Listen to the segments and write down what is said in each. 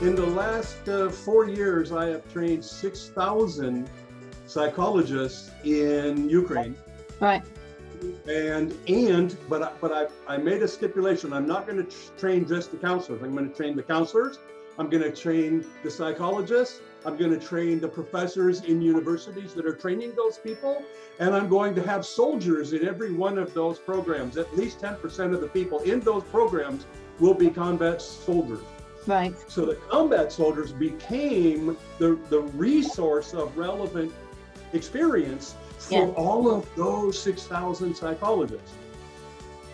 In the last 4 years, I have trained 6,000 psychologists in Ukraine. Right. But I made a stipulation. I'm not going to train just the counselors. I'm going to train the counselors. I'm going to train the psychologists. I'm going to train the professors in universities that are training those people. And I'm going to have soldiers in every one of those programs. At least 10% of the people in those programs will be combat soldiers. Right. So the combat soldiers became the resource of relevant experience for all of those 6,000 psychologists.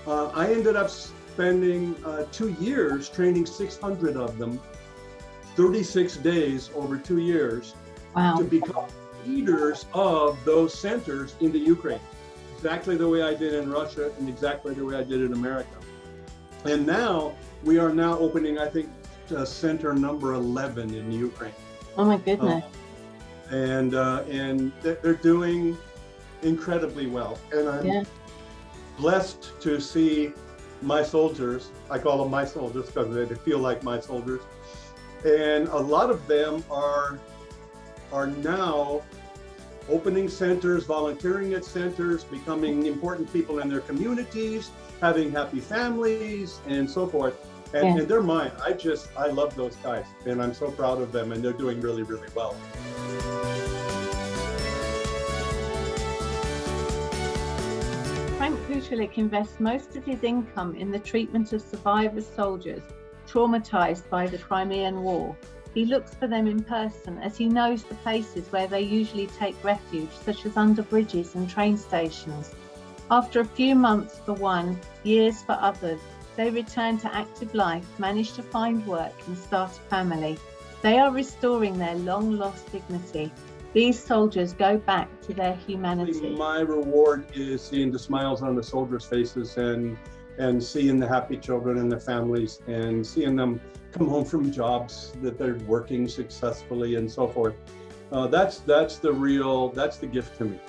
I ended up spending 2 years training 600 of them, 36 days over 2 years, to become leaders of those centers in the Ukraine. Exactly the way I did in Russia and exactly the way I did in America. And now we are now opening, I think, center number 11 in Ukraine. Oh my goodness. And they're doing incredibly well. And I'm blessed to see my soldiers. I call them my soldiers because they feel like my soldiers. And a lot of them are now opening centers, volunteering at centers, becoming important people in their communities, having happy families, and so forth. And they're mine. I love those guys, and I'm so proud of them, and they're doing really, really well. Frank Pucelik invests most of his income in the treatment of survivors soldiers traumatized by the Crimean War. He looks for them in person as he knows the places where they usually take refuge, such as under bridges and train stations. After a few months for one, years for others, they return to active life, manage to find work and start a family. They are restoring their long-lost dignity. These soldiers go back to their humanity. My reward is seeing the smiles on the soldiers' faces and seeing the happy children and their families and seeing them come home from jobs that they're working successfully and so forth. That's the gift to me.